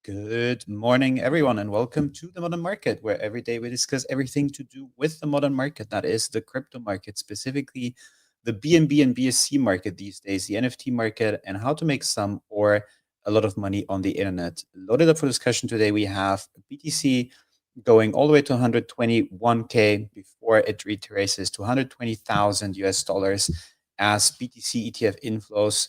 Good morning, everyone, and welcome to the Modern Market, where every day we discuss everything to do with the modern market. That is the crypto market, specifically the BNB and BSC market these days, the NFT market, and how to make some or a lot of money on the internet. Loaded up for discussion today, we have BTC going all the way to 121K before it retraces to 120,000 US dollars as BTC ETF inflows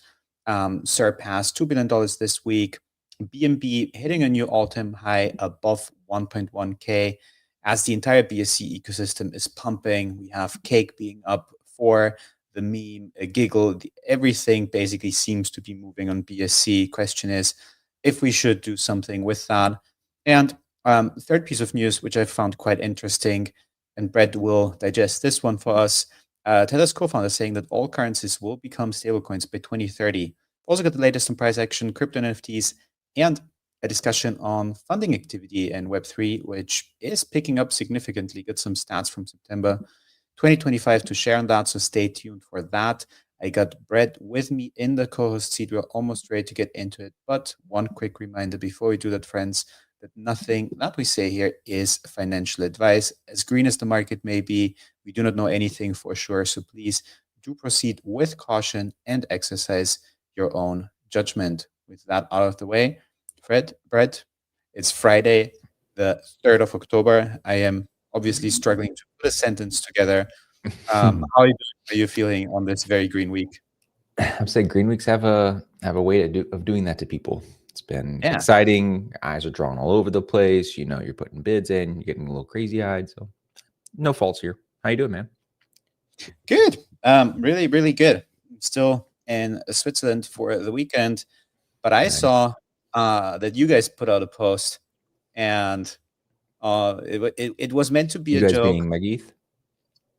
surpassed $2 billion this week. BNB hitting a new all-time high above 1.1K as the entire BSC ecosystem is pumping. We have Cake being up for the meme, a giggle. Everything basically seems to be moving on BSC. Question is if we should do something with that. And third piece of news, which I found quite interesting, and Brett will digest this one for us. Tether's co-founder saying that all currencies will become stablecoins by 2030. Also got the latest on price action, crypto NFTs, and a discussion on funding activity in Web3, which is picking up significantly. Got some stats from September 2025 to share on that, so stay tuned for that. I got Brett with me in the co-host seat. We're almost ready to get into it, but one quick reminder before we do that, friends, that nothing that we say here is financial advice. As green as the market may be, we do not know anything for sure, so please do proceed with caution and exercise your own judgment. With that out of the way, Brett, it's Friday, the 3rd of October. I am obviously struggling to put a sentence together. How are you feeling on this very green week? I'm saying green weeks have a way of doing that to people. It's been exciting. Eyes are drawn all over the place. You know, you're putting bids in, you're getting a little crazy eyed. So no faults here. How you doing, man? Good. Really, really good. I'm still in Switzerland for the weekend. But I saw that you guys put out a post, and it was meant to be a joke. You guys being MegaETH?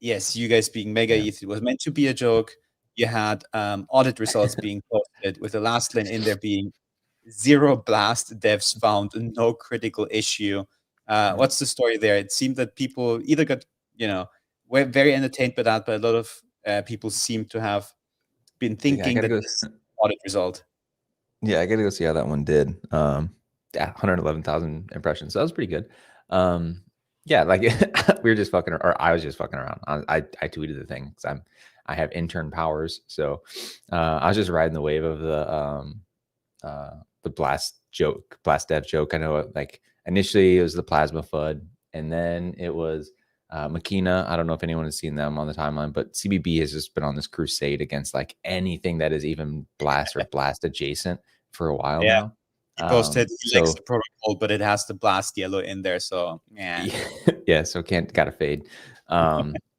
Yes, you guys being MegaETH. It was meant to be a joke. You had audit results being posted with the last line in there being 0 blast devs found, no critical issue. What's the story there? It seemed that people either got, were very entertained by that, but a lot of people seem to have been thinking that this audit result. Yeah, I gotta go see how that one did. 111,000 impressions. So that was pretty good. Yeah, like we were just fucking, or I was just fucking around. I tweeted the thing because I have intern powers. So I was just riding the wave of the blast dev joke. I know, like initially it was the plasma FUD, and then it was Makina. I don't know if anyone has seen them on the timeline, but CBB has just been on this crusade against like anything that is even blast or blast adjacent for a while now. He posted he likes the protocol, but it has the blast yellow in there, so so gotta fade.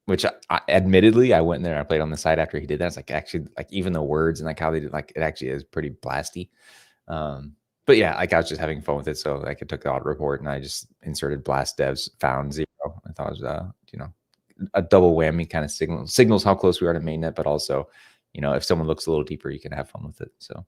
Which admittedly I went in there and I played on the site after he did that. It's like actually like even the words and like how they did, like it actually is pretty blasty. But yeah, like I was just having fun with it. So like I took the audit report and I just inserted blast devs found 0. I thought it was a double whammy kind of signals how close we are to mainnet, but also, if someone looks a little deeper, you can have fun with it. So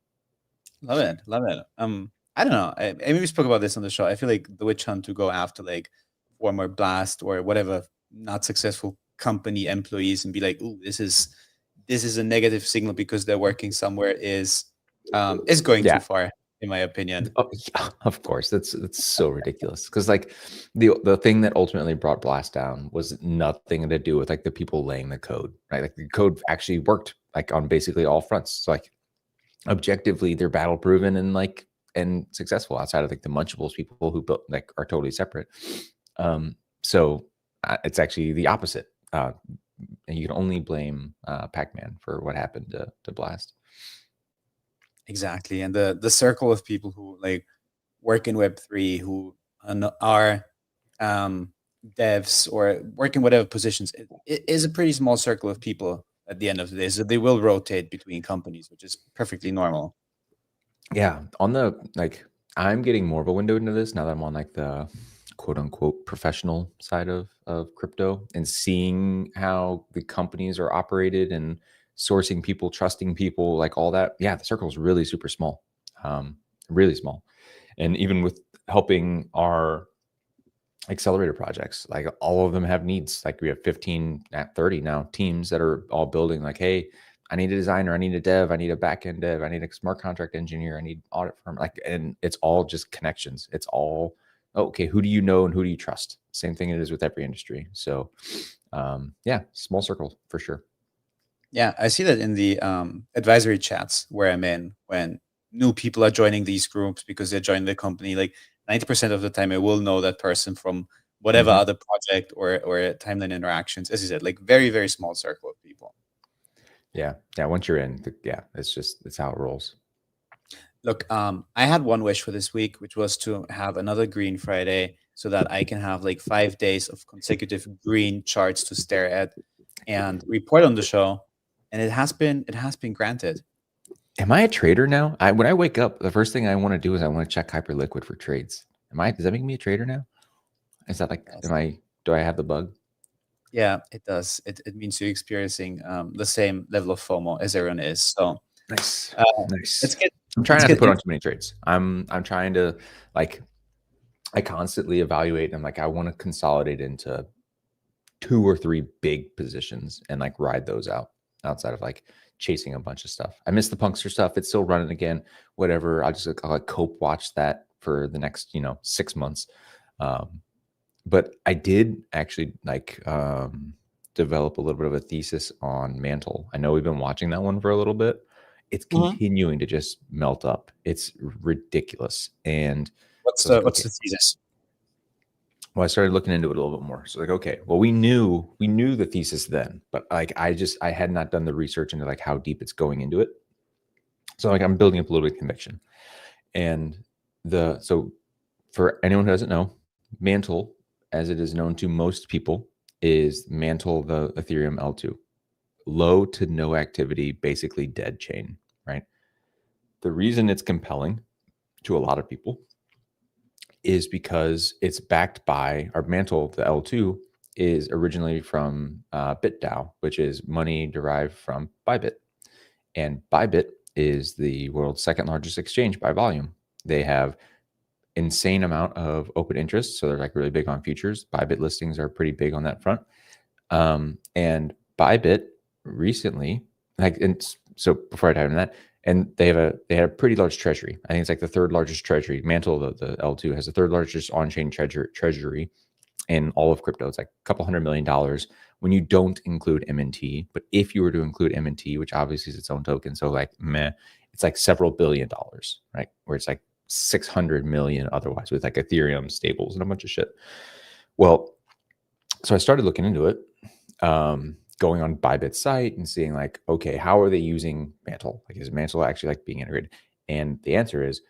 love it. I don't know. I mean, we spoke about this on the show. I feel like the witch hunt to go after like former blast or whatever not successful company employees and be like, "Ooh, this is a negative signal because they're working somewhere," is going too far, in my opinion. Oh, yeah, of course, that's so ridiculous. Because like the thing that ultimately brought blast down was nothing to do with like the people laying the code, right? Like the code actually worked like on basically all fronts. So like objectively, they're battle proven and successful outside of like the Munchables people who built like are totally separate. So it's actually the opposite. And you can only blame Pac-Man for what happened to Blast. Exactly. And the circle of people who like work in Web3, who are devs or work in whatever positions, it is a pretty small circle of people at the end of the day. So they will rotate between companies, which is perfectly normal. Yeah. I'm getting more of a window into this now that I'm on like the quote unquote professional side of crypto and seeing how the companies are operated and sourcing people, trusting people, like all that. Yeah, the circle is really super small, really small. And even with helping our accelerator projects, like all of them have needs. Like we have 15 at 30 now teams that are all building like, hey, I need a designer, I need a dev, I need a backend dev, I need a smart contract engineer, I need audit firm. Like, and it's all just connections. It's all, okay, who do you know and who do you trust? Same thing it is with every industry. So yeah, small circle for sure. Yeah, I see that in the advisory chats where I'm in when new people are joining these groups because they're joining the company. Like 90% of the time, I will know that person from whatever other project or timeline interactions. As you said, like very, very small circle of people. Yeah. Yeah. Once you're in, yeah, it's how it rolls. Look, I had one wish for this week, which was to have another Green Friday so that I can have like 5 days of consecutive green charts to stare at and report on the show. And it has been granted. Am I a trader now? When I wake up, the first thing I want to do is I want to check Hyperliquid for trades. Does that make me a trader now? Is that like, Yes. do I have the bug? Yeah, it does. It means you're experiencing the same level of FOMO as everyone is. So Nice. let's get I'm trying let's not to get put on too many trades. I'm trying to, like, I constantly evaluate. I'm like, I want to consolidate into 2 or 3 big positions and like ride those out outside of like chasing a bunch of stuff. I missed the Punkster stuff. It's still running again, whatever. I'll like cope watch that for the next, 6 months. But I did actually like develop a little bit of a thesis on Mantle. I know we've been watching that one for a little bit. It's continuing to just melt up. It's ridiculous. And what's so I was like, what's okay. the thesis? Well, I started looking into it a little bit more. So like, okay, well, we knew the thesis then, but like I had not done the research into like how deep it's going into it. So like I'm building up a little bit of conviction. And so for anyone who doesn't know, Mantle, as it is known to most people, is Mantle, the Ethereum L2. Low to no activity, basically dead chain, right? The reason it's compelling to a lot of people is because it's backed by our Mantle, the L2, is originally from BitDAO, which is money derived from Bybit. And Bybit is the world's second largest exchange by volume. They have insane amount of open interest. So they're like really big on futures. Bybit listings are pretty big on that front. And Bybit recently, like, and so before I dive into that, and they had a pretty large treasury. I think it's like the 3rd largest treasury. Mantle, the L2, has the 3rd largest on-chain treasury in all of crypto. It's like a couple $100 million when you don't include MNT. But if you were to include MNT, which obviously is its own token, so like it's like several $billion, right? Where it's like 600 million otherwise with like Ethereum stables and a bunch of shit. Well, so I started looking into it, going on Bybit's site and seeing like, okay, how are they using Mantle? Like, is Mantle actually like being integrated? And the answer is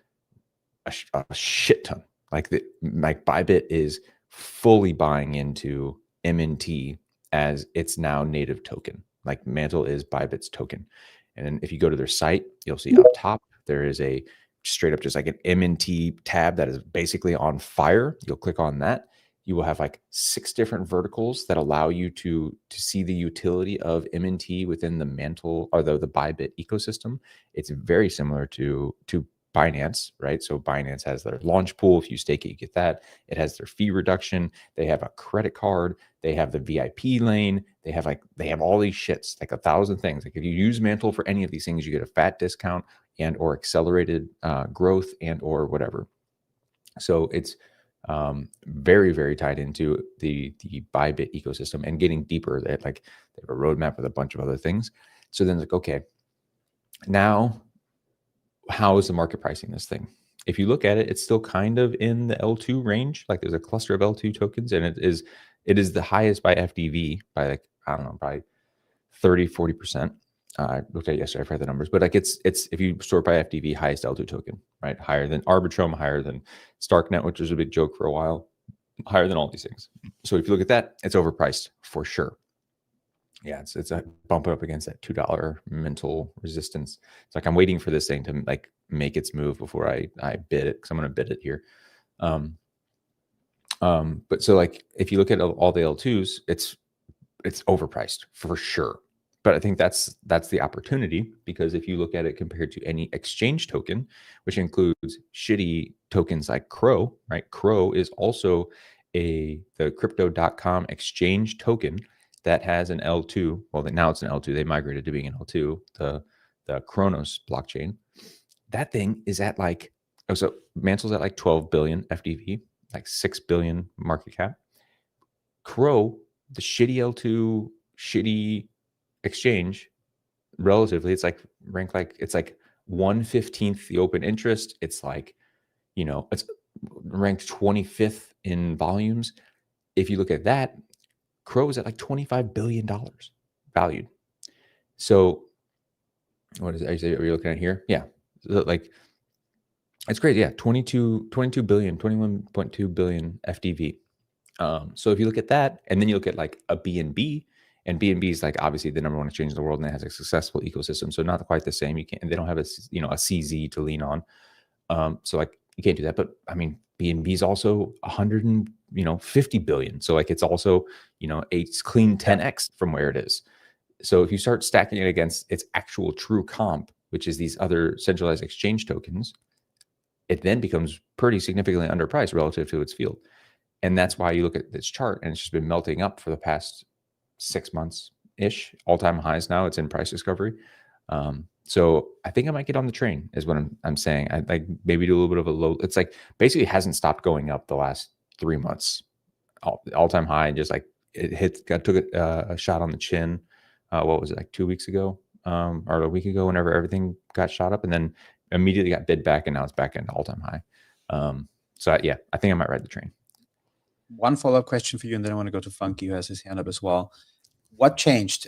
a shit ton. Like Bybit is fully buying into MNT as its now native token. Like Mantle is Bybit's token. And then if you go to their site, you'll see up top, there is a straight up just like an MNT tab that is basically on fire. You'll click on that. You will have like 6 different verticals that allow you to see the utility of MNT within the Mantle or the Bybit ecosystem. It's very similar to Binance, right? So Binance has their launch pool. If you stake it, you get that. It has their fee reduction. They have a credit card. They have the VIP lane. They have all these shits, like 1,000 things. Like if you use Mantle for any of these things, you get a fat discount and or accelerated growth and or whatever. So it's very, very tied into the Bybit ecosystem and getting deeper. They have a roadmap with a bunch of other things. So then it's like, okay, now how is the market pricing this thing? If you look at it, it's still kind of in the L2 range. Like there's a cluster of L2 tokens, and it is the highest by FDV by like, I don't know, by 30-40%. I looked at it yesterday, I forgot the numbers, but like it's if you sort by FDV, highest L2 token, right? Higher than Arbitrum, higher than Starknet, which was a big joke for a while, higher than all these things. So if you look at that, it's overpriced for sure. Yeah, it's a bump up against that $2 mental resistance. It's like I'm waiting for this thing to like make its move before I bid it, because I'm going to bid it here. But so like if you look at all the L2s, it's overpriced for sure. But I think that's the opportunity, because if you look at it compared to any exchange token, which includes shitty tokens like Crow, right? Crow is also the crypto.com exchange token that has an L2. Well, now it's an L2. They migrated to being an L2, the Kronos blockchain. That thing is at like, oh, so Mantle's at like 12 billion FDV, like 6 billion market cap. Crow, the shitty L2, shitty exchange, relatively, it's like ranked like, it's like 1/15th the open interest. It's like, it's ranked 25th in volumes. If you look at that, Crow is at like $25 billion valued. So what is it? Are you looking at here? Yeah. So like, it's great. Yeah. 22 billion, 21.2 billion FDV. So if you look at that, and then you look at like a BNB, and BNB is like obviously the number one exchange in the world, and it has a successful ecosystem. So not quite the same. They don't have a CZ to lean on. So like you can't do that. But I mean, BNB is also 150 billion. So like it's also, a clean 10x from where it is. So if you start stacking it against its actual true comp, which is these other centralized exchange tokens, it then becomes pretty significantly underpriced relative to its field. And that's why you look at this chart, and it's just been melting up for the past 6 months ish, all-time highs now. It's in price discovery. So I think I might get on the train is what I'm saying. I like maybe do a little bit of a low. It's like basically hasn't stopped going up the last 3 months. All-time high, just like it took a shot on the chin. What was it, like 2 weeks ago, or a week ago, whenever everything got shot up, and then immediately got bid back, and now it's back into all-time high. So I think I might ride the train. One follow-up question for you, and then I want to go to Funky, who has his hand up as well. What changed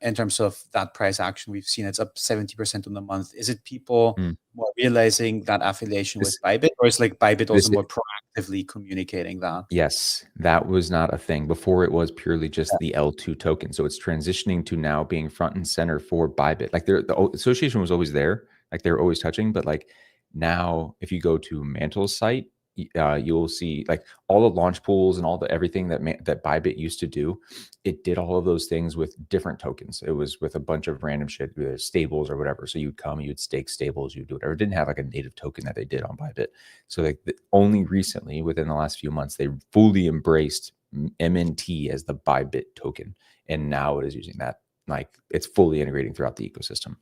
in terms of that price action? We've seen it's up 70% on the month. Is it people more realizing that affiliation with Bybit, or is like Bybit also more proactively communicating that? Yes, that was not a thing. Before it was purely just the L2 token. So it's transitioning to now being front and center for Bybit. Like the association was always there, like they were always touching, but like now if you go to Mantle's site, you'll see like all the launch pools and all the everything that Bybit used to do. It did all of those things with different tokens. It was with a bunch of random shit, stables or whatever. So you'd come, you'd stake stables, you'd do whatever. It didn't have like a native token that they did on Bybit. So like only recently, within the last few months, they fully embraced MNT as the Bybit token, and now it is using that. Like it's fully integrating throughout the ecosystem.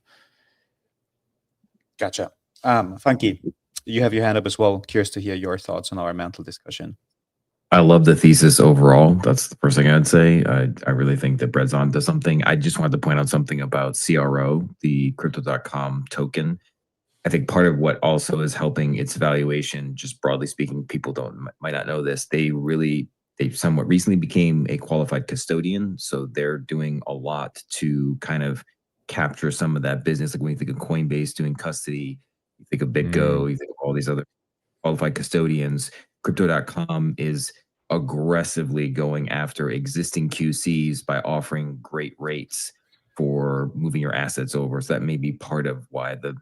Gotcha. Funky, you have your hand up as well. Curious to hear your thoughts on our Mantle discussion. I love the thesis overall. That's the first thing I'd say. I really think that Brett's on to something. I just wanted to point out something about CRO, the crypto.com token. I think part of what also is helping its valuation, just broadly speaking, people might not know this. They somewhat recently became a qualified custodian. So they're doing a lot to kind of capture some of that business. Like when you think of Coinbase doing custody, you think of BitGo, you think of all these other qualified custodians. Crypto.com is aggressively going after existing QCs by offering great rates for moving your assets over. So that may be part of why the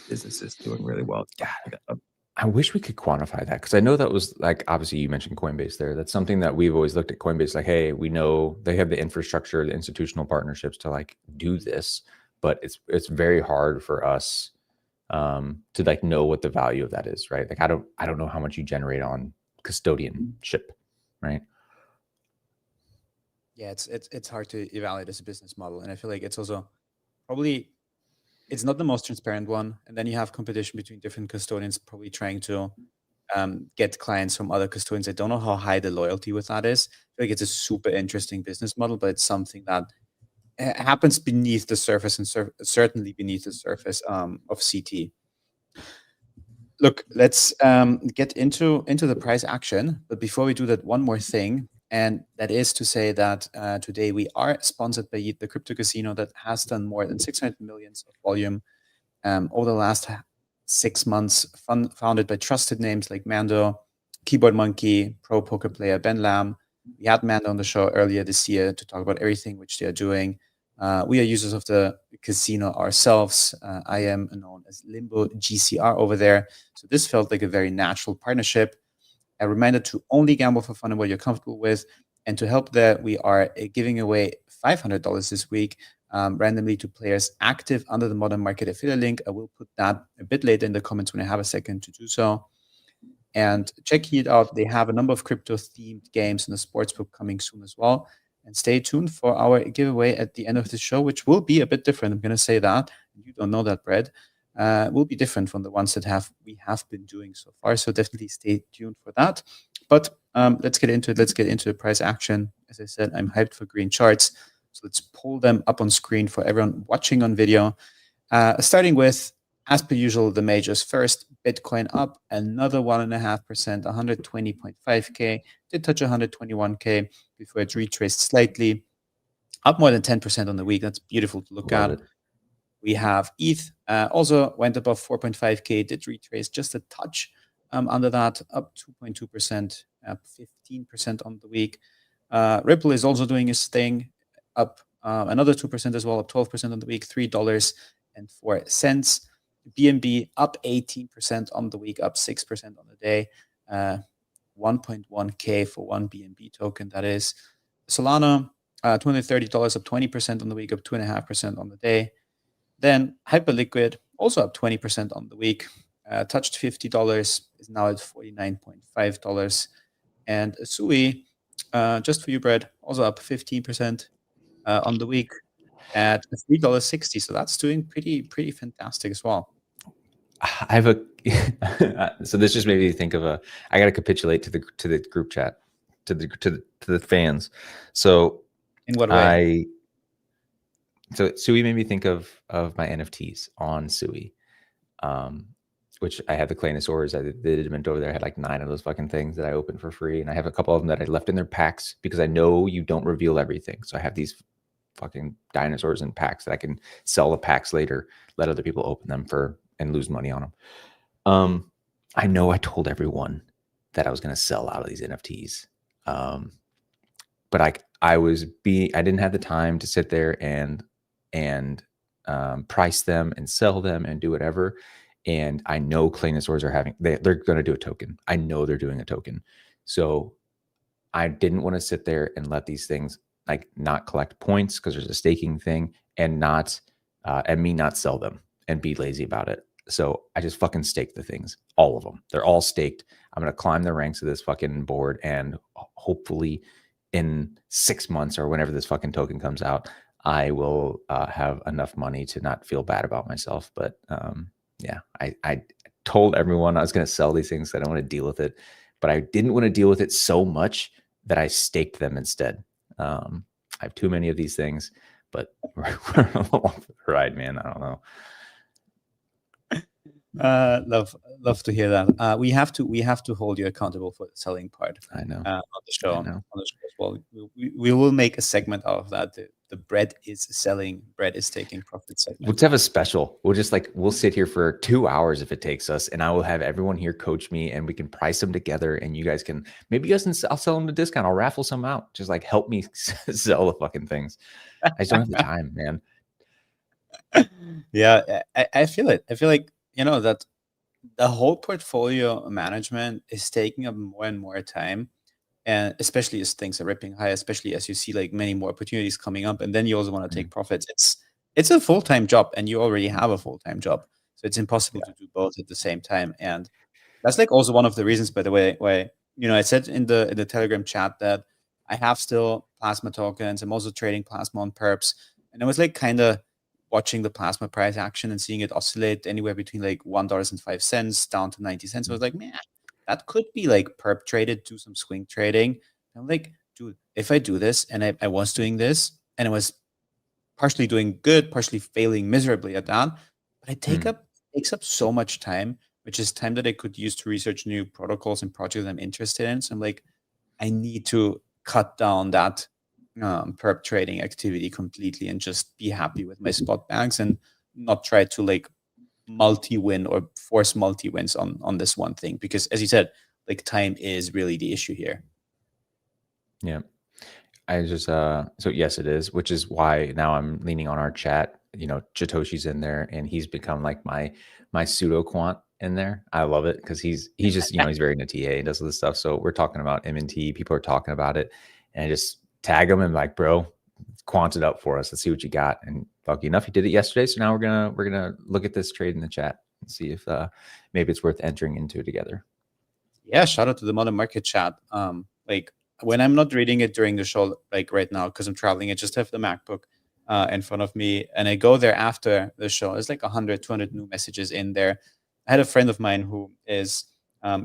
business is doing really well. I wish we could quantify that, because I know that was like, obviously you mentioned Coinbase there. That's something that we've always looked at Coinbase like, hey, we know they have the infrastructure, the institutional partnerships to like do this, but it's very hard for us to like know what the value of that is, right? Like I don't know how much you generate on custodianship, right? Yeah, it's hard to evaluate as a business model, and I feel like it's also probably it's not the most transparent one. And then you have competition between different custodians, probably trying to get clients from other custodians. I don't know how high the loyalty with that is. I feel like it's a super interesting business model, but it's something that happens beneath the surface, and certainly beneath the surface of CT. Look, let's get into the price action. But before we do that, one more thing, and that is to say that today we are sponsored by Yeet, the crypto casino that has done more than 600 million of volume over the last 6 months, founded by trusted names like Mando, Keyboard Monkey, pro poker player Ben Lam. We had Mando on the show earlier this year to talk about everything which they are doing. We are users of the casino ourselves. I am known as Limbo GCR over there. So this felt like a very natural partnership. A reminder to only gamble for fun and what you're comfortable with. And to help that, we are giving away $500 this week randomly to players active under the Modern Market affiliate link. I will put that a bit later in the comments when I have a second to do so. And check it out. They have a number of crypto-themed games in the sportsbook coming soon as well. And stay tuned for our giveaway at the end of the show, which will be a bit different. I'm going to say that. You don't know that, Brad. Will be different from the ones that we have been doing so far. So definitely stay tuned for that. But let's get into it. Let's get into the price action. As I said, I'm hyped for green charts. So let's pull them up on screen for everyone watching on video. Starting with, as per usual, the majors first. Bitcoin up another 1.5%, 120.5K. Did touch 121K before it retraced slightly. Up more than 10% on the week. That's beautiful to look at. We have ETH also went above 4.5K, did retrace just a touch under that, up 2.2%, up 15% on the week. Ripple is also doing its thing, up another 2% as well, up 12% on the week, $3.04. BNB up 18% on the week, up 6% on the day. 1.1K for one BNB token, that is. Solana, $230, up 20% on the week, up 2.5% on the day. Then Hyperliquid, also up 20% on the week, touched $50, is now at $49.5. And Sui, just for you, Brad, also up 15% on the week at $3.60. So that's doing pretty fantastic as well. I have a so this just made me think of I got to capitulate to the group chat, to the fans. So in what way? So Sui made me think of my NFTs on Sui, which I have the Claynosaurs. I did mint over there. I had like 9 of those fucking things that I opened for free, and I have a couple of them that I left in their packs because I know you don't reveal everything. So I have these fucking dinosaurs in packs that I can sell the packs later, let other people open them and lose money on them. I know I told everyone that I was going to sell out of these NFTs, but I didn't have the time to sit there and price them and sell them and do whatever. And I know Claynosaurs they're going to do a token. I know they're doing a token. So I didn't want to sit there and let these things like not collect points because there's a staking thing and me not sell them and be lazy about it. So I just fucking staked the things, all of them. They're all staked. I'm going to climb the ranks of this fucking board, and hopefully in 6 months or whenever this fucking token comes out, I will have enough money to not feel bad about myself. But yeah, I told everyone I was going to sell these things. I don't want to deal with it, but I didn't want to deal with it so much that I staked them instead. I have too many of these things, but we're along for the ride, man. I don't know. Love to hear that. We have to hold you accountable for the selling part. I know. On the show, on the show as well. We will make a segment out of that. The bread is selling, bread is taking profit segment. Let's have a special. We'll sit here for 2 hours if it takes us, and I will have everyone here coach me, and we can price them together, and you guys can I'll sell them to discount. I'll raffle some out. Just like help me sell the fucking things. I just don't have the time, man. Yeah, I feel it. I feel like, that the whole portfolio management is taking up more and more time, and especially as things are ripping high, especially as you see like many more opportunities coming up, and then you also want to take profits. It's a full-time job, and you already have a full-time job, so it's impossible to do both at the same time. And that's like also one of the reasons, by the way, why I said in the Telegram chat that I have still plasma tokens. I'm also trading plasma on perps, and I was like kind of watching the plasma price action and seeing it oscillate anywhere between like $1.05 down to 90 cents. I was like, man, that could be like perp traded, do some swing trading. And I'm like, dude, if I do this, and I was doing this, and I was partially doing good, partially failing miserably at that, but it takes up so much time, which is time that I could use to research new protocols and projects I'm interested in. So I'm like, I need to cut down that perp trading activity completely and just be happy with my spot bags and not try to like multi-win or force multi-wins on this one thing, because as you said, like time is really the issue here. Yeah. I just so yes, it is, which is why now I'm leaning on our chat. Chitoshi's in there, and he's become like my pseudo quant in there. I love it because he's just he's very into TA and does all this stuff. So we're talking about M&T. People are talking about it, and I just tag him and like, bro, quant it up for us. Let's see what you got. And lucky enough, he did it yesterday. So now we're gonna look at this trade in the chat and see if maybe it's worth entering into together. Yeah, shout out to the Modern Market chat. Like when I'm not reading it during the show, like right now, because I'm traveling, I just have the MacBook in front of me, and I go there after the show. There's like 100, 200 new messages in there. I had a friend of mine who is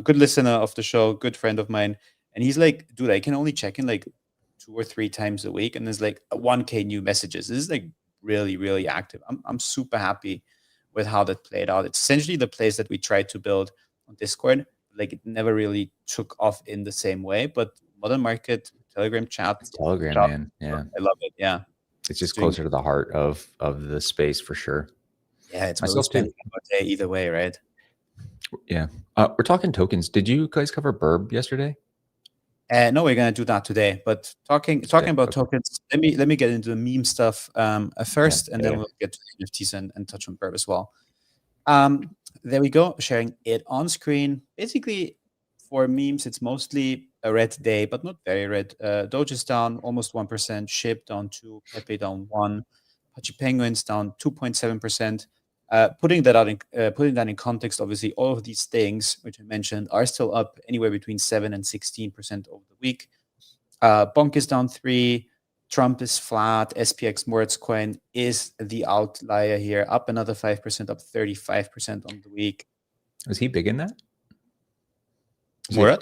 good listener of the show, good friend of mine, and he's like, dude, I can only check in like 2 or 3 times a week, and there's like 1K new messages. This is like really, really active. I'm super happy with how that played out. It's essentially the place that we tried to build on Discord. Like it never really took off in the same way, but Modern Market, Telegram chat, It's Telegram, job, man. Yeah, I love it. Yeah, it's just doing closer to the heart of the space for sure. yeah, it's where we Myself spend too. our day either way, right? Yeah. We're talking tokens. Did you guys cover Burb yesterday? No, we're gonna do that today. But talking about tokens, let me get into the meme stuff first, and then we'll get to the NFTs and touch on Burb as well. There we go, sharing it on screen. Basically, for memes, it's mostly a red day, but not very red. Doge is down almost 1%, SHIB down 2%, Pepe down 1%, Pachi Penguins down 2.7%. Putting that in context, obviously, all of these things which I mentioned are still up anywhere between 7 and 16% over the week. Bonk is down 3%. Trump is flat. SPX Moritz coin is the outlier here, up another 5%, up 35% on the week. Was he big in that? Murad?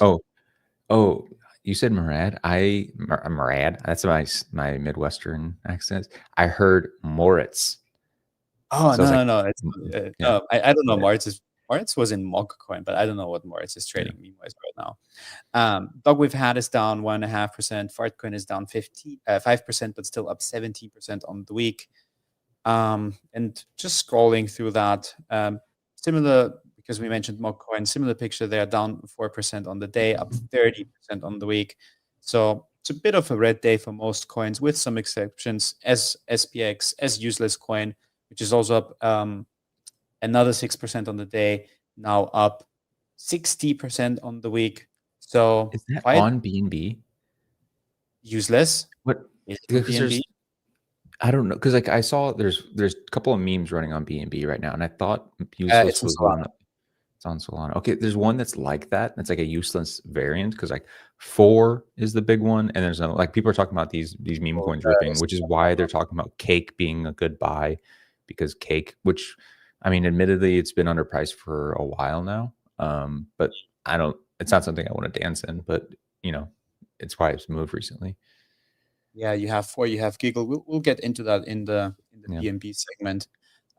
Oh, you said Murad. Murad. That's my Midwestern accent. I heard Moritz. Oh, so no. It's, yeah. I don't know. Moritz was in Mog coin, but I don't know what Moritz is trading meme-wise right now. Dog we've had is down 1.5%. Fartcoin is down 5%, but still up 17% on the week. And just scrolling through that, similar, because we mentioned Mog coin, similar picture there, down 4% on the day, up 30% on the week. So it's a bit of a red day for most coins, with some exceptions, as SPX, as useless coin, which is also up another 6% on the day, now up 60% on the week. So is that on BNB? Useless? What? BNB? I don't know, because like I saw there's a couple of memes running on BNB right now, and I thought useless was on. It's on Solana. Okay, there's one that's like that. That's like a useless variant, because like 4 is the big one, and there's like people are talking about these meme coins ripping, which is why they're talking about Cake being a good buy, because Cake, which I mean, admittedly, it's been underpriced for a while now. But it's not something I want to dance in, but it's why it's moved recently. Yeah, you have 4, you have Giggle. We'll get into that in the BNB segment.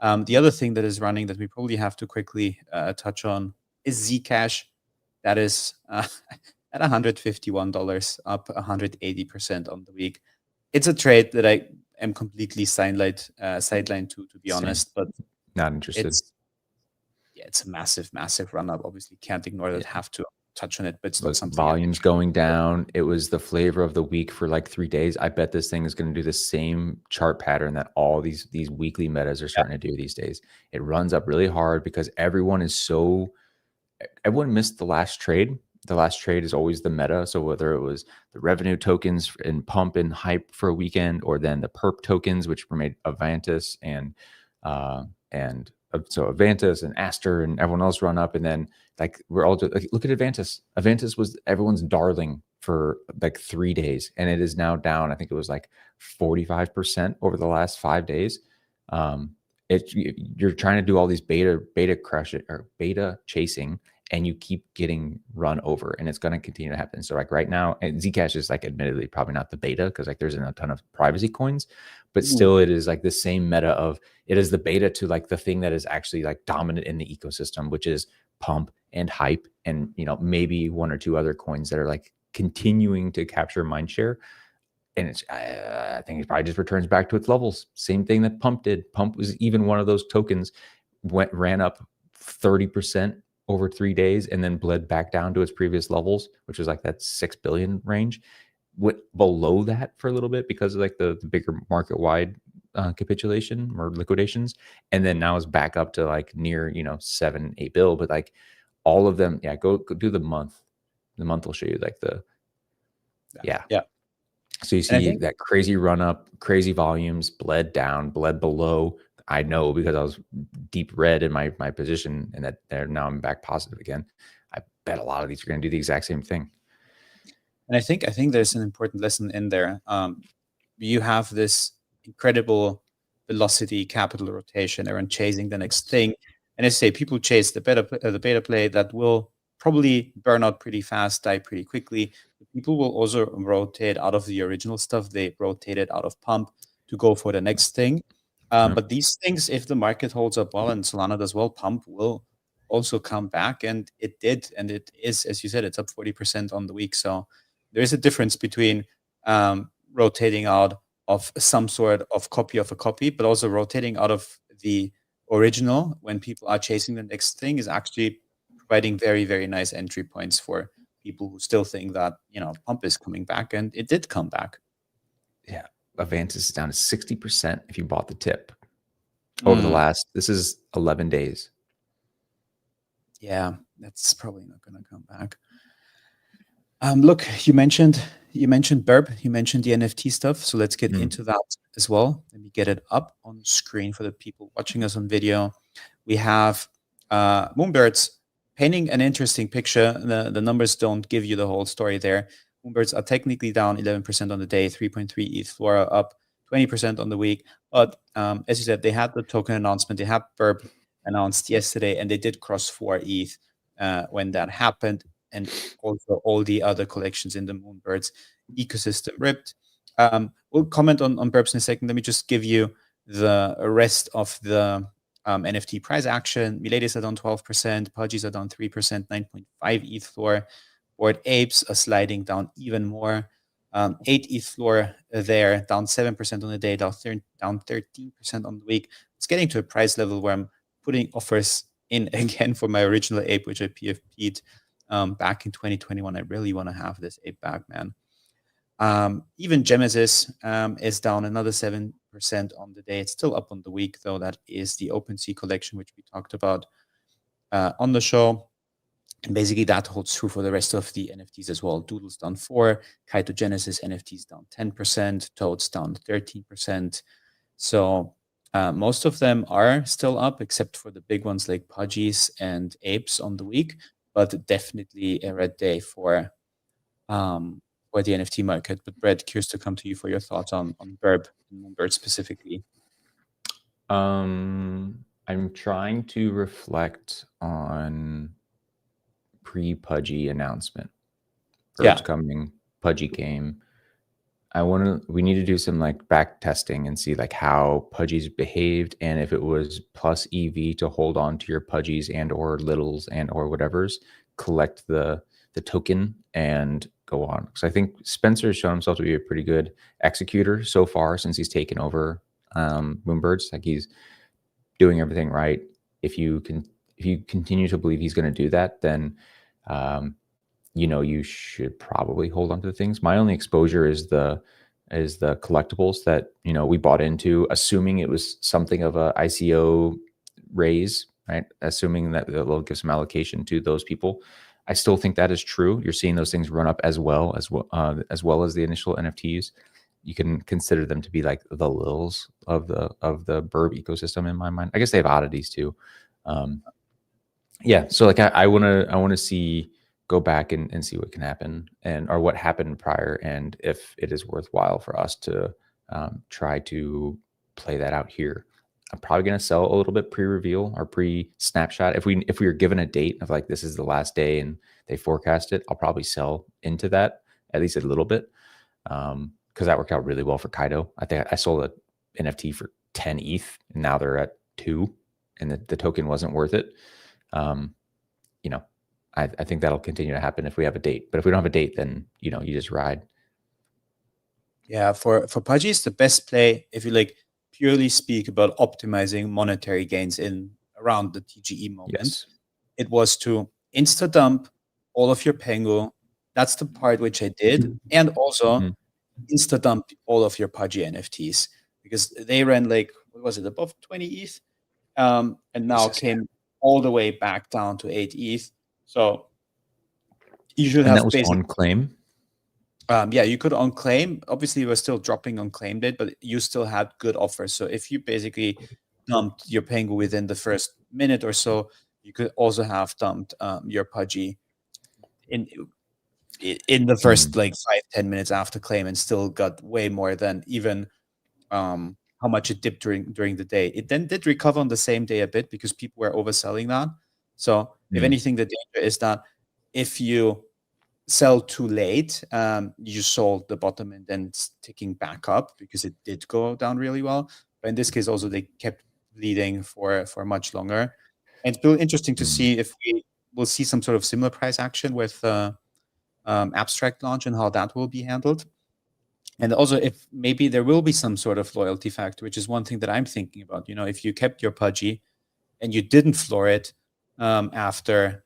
The other thing that is running that we probably have to quickly touch on is Zcash. That is at $151, up 180% on the week. It's a trade that I am completely sidelined to be honest, but not interested. It's a massive run up. Obviously, can't ignore that. Have to touch on it, but it's not something. Volumes going down. It was the flavor of the week for like 3 days. I bet this thing is going to do the same chart pattern that all these weekly metas are starting to do these days. It runs up really hard because everyone missed the last trade. The last trade is always the meta. So whether it was the revenue tokens and pump and hype for a weekend, or then the perp tokens, which were made Avantis and so Avantis and Aster and everyone else run up, and then like we're all look at Avantis. Avantis was everyone's darling for like 3 days, and it is now down. I think it was like 45% over the last 5 days. You're trying to do all these beta crush it or beta chasing, and you keep getting run over, and it's going to continue to happen. So like right now, and Zcash is like admittedly probably not the beta, because like there's a ton of privacy coins, but still it is like the same meta of it is the beta to like the thing that is actually like dominant in the ecosystem, which is pump and hype, and maybe 1 or 2 other coins that are like continuing to capture mind share. And it's I think it probably just returns back to its levels. Same thing that Pump did. Pump was even one of those tokens ran up 30% over 3 days, and then bled back down to its previous levels, which was like that 6 billion range. Went below that for a little bit because of like the bigger market wide capitulation or liquidations, and then now is back up to like near 7-8 bill. But like all of them, go do the month. The month will show you like the yeah. So you see that crazy run up, crazy volumes, bled down, bled below. I know because I was deep red in my position, and that now I'm back positive again. I bet a lot of these are going to do the exact same thing. And I think there's an important lesson in there. You have this incredible velocity capital rotation, everyone chasing the next thing. And I say people chase the beta play that will probably burn out pretty fast, die pretty quickly. People will also rotate out of the original stuff. They rotated out of pump to go for the next thing. But these things, if the market holds up well and Solana does well, pump will also come back, and it did, and it is, as you said, it's up 40% on the week. So there is a difference between rotating out of some sort of copy of a copy, but also rotating out of the original when people are chasing the next thing is actually providing very, very nice entry points for people who still think that, pump is coming back, and it did come back. Yeah. Avantis is down to 60% if you bought the tip over the last, this is 11 days. Yeah, that's probably not going to come back. Look, you mentioned Burb, you mentioned the NFT stuff, so let's get into that as well. Let me get it up on screen for the people watching us on video. We have Moonbirds painting an interesting picture. The numbers don't give you the whole story there. Moonbirds are technically down 11% on the day, 3.3 ETH. Flora up 20% on the week. But as you said, they had the token announcement. They had Burb announced yesterday, and they did cross 4 ETH when that happened. And also all the other collections in the Moonbirds ecosystem ripped. We'll comment on Burbs in a second. Let me just give you the rest of the NFT price action. Miletus are down 12%, Pudgies are down 3%, 9.5 ETH floor. Bored Apes are sliding down even more. 8 ETH floor there, down 7% on the day, down 13% on the week. It's getting to a price level where I'm putting offers in again for my original ape, which I PFP'd back in 2021. I really want to have this ape back, man. Even Genesis is down another 7% on the day. It's still up on the week, though. That is the OpenSea collection, which we talked about on the show. And basically that holds true for the rest of the NFTs as well. Doodle's down 4%, Kaito Genesis NFTs down 10%, Toads down 13%. So most of them are still up, except for the big ones like Pudgies and Apes on the week. But definitely a red day for the NFT market. But Brett, curious to come to you for your thoughts on Burb and Moonbird specifically. I'm trying to reflect on pre-Pudgy announcement. Bird's coming, Pudgy came. We need to do some like back testing and see like how Pudgies behaved, and if it was plus EV to hold on to your Pudgies and or littles and or whatever's, collect the token and go on. Because I think Spencer's shown himself to be a pretty good executor so far since he's taken over Moonbirds. Like he's doing everything right. If you continue to believe he's going to do that, then you should probably hold on to things. My only exposure is the collectibles that we bought into, assuming it was something of a ICO raise, right? Assuming that they'll give some allocation to those people. I still think that is true. You're seeing those things run up as well as the initial NFTs. You can consider them to be like the lils of the Burb ecosystem in my mind. I guess they have oddities too. So like I want to go back and see what can happen or what happened prior, and if it is worthwhile for us to try to play that out here. I'm probably going to sell a little bit pre-reveal or pre-snapshot. If we are given a date of like this is the last day and they forecast it, I'll probably sell into that at least a little bit, because that worked out really well for Kaito. I think I sold an NFT for 10 ETH and now they're at 2, and the token wasn't worth it. I think that'll continue to happen if we have a date. But if we don't have a date, then you just ride. Yeah, for Pudgies, the best play, if you like purely speak about optimizing monetary gains in around the TGE moment, it was to insta dump all of your Pengu. That's the part which I did, and also insta dump all of your Pudgy NFTs, because they ran like, what was it, above 20 ETH, and now came all the way back down to 8 ETH. So you should have that was on claim. You could on claim. Obviously, we're still dropping on claim date, but you still had good offers. So if you basically dumped your Pengu within the first minute or so, you could also have dumped your Pudgy in the first like 5-10 minutes after claim, and still got way more than even how much it dipped during the day. It then did recover on the same day a bit because people were overselling that. So if anything, the danger is that if you sell too late, you sold the bottom and then it's ticking back up because it did go down really well. But in this case, also they kept bleeding for much longer. And it's really interesting to see if we will see some sort of similar price action with abstract launch and how that will be handled. And also if maybe there will be some sort of loyalty factor, which is one thing that I'm thinking about. You know, if you kept your pudgy and you didn't floor it after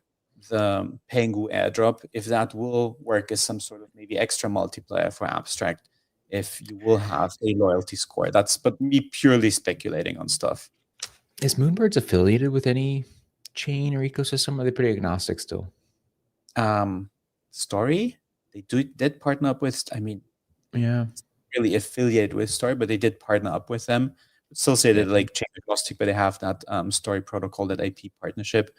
the Pengu airdrop, if that will work as some sort of maybe extra multiplier for abstract, if you will have a loyalty score. That's but me purely speculating on stuff. Is Moonbirds affiliated with any chain or ecosystem? Are they pretty agnostic still? Story, they did partner up with, I mean, yeah, really affiliated with Story, but they did partner up with them. Still say that like chain agnostic, but they have that Story protocol, that IP partnership.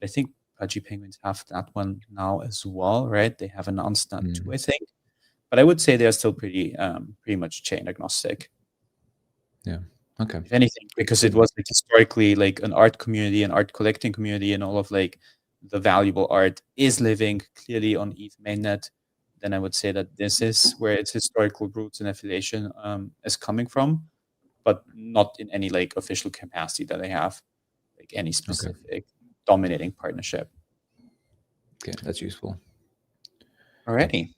I think Pudgy Penguins have that one now as well, right? They have announced that too, I think. But I would say they're still pretty much chain agnostic. Yeah. Okay. If anything, because it was like historically like an art community, an art collecting community, and all of like the valuable art is living clearly on ETH mainnet, then I would say that this is where its historical roots and affiliation is coming from, but not in any like official capacity that they have like any specific dominating partnership. Okay, that's useful. Alrighty.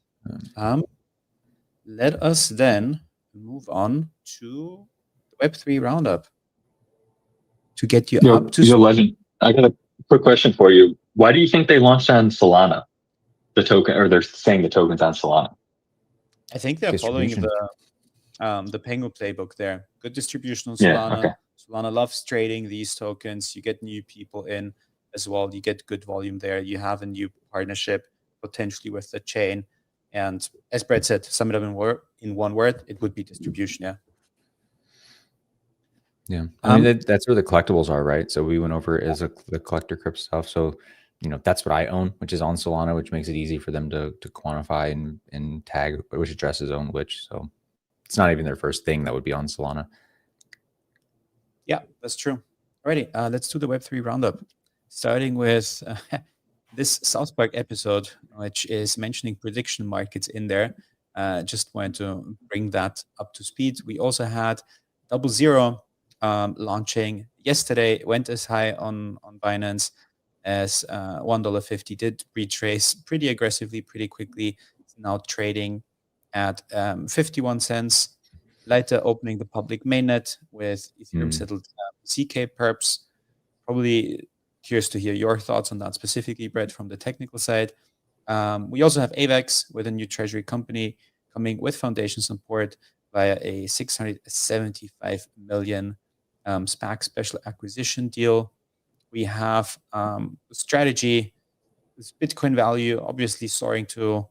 Let us then move on to the Web3 Roundup to get you up to your legend. I got a quick question for you. Why do you think they launched on Solana, the token, or they're saying the token's on Solana? I think they're following the Pengu playbook there. Good distribution on Solana. Okay. Solana loves trading these tokens. You get new people in as well. You get good volume there. You have a new partnership potentially with the chain. And as Brett said, sum it up in one word, it would be distribution. Yeah. Yeah. I mean, that's where the collectibles are, right? So we went over the collector crypto stuff. So, you know, that's what I own, which is on Solana, which makes it easy for them to quantify and tag which addresses own which. So it's not even their first thing that would be on Solana. Yeah, that's true. Alrighty, let's do the Web3 roundup, starting with this South Park episode, which is mentioning prediction markets in there. Just wanted to bring that up to speed. We also had DoubleZero launching yesterday. Went as high on Binance as $1.50. Did retrace pretty aggressively, pretty quickly. It's now trading at 51 cents. Later opening the public mainnet with Ethereum settled ZK perps. Probably curious to hear your thoughts on that specifically, Brett, from the technical side. We also have AVAX with a new treasury company coming with foundation support via a 675 million SPAC special acquisition deal. We have strategy, this Bitcoin value obviously soaring to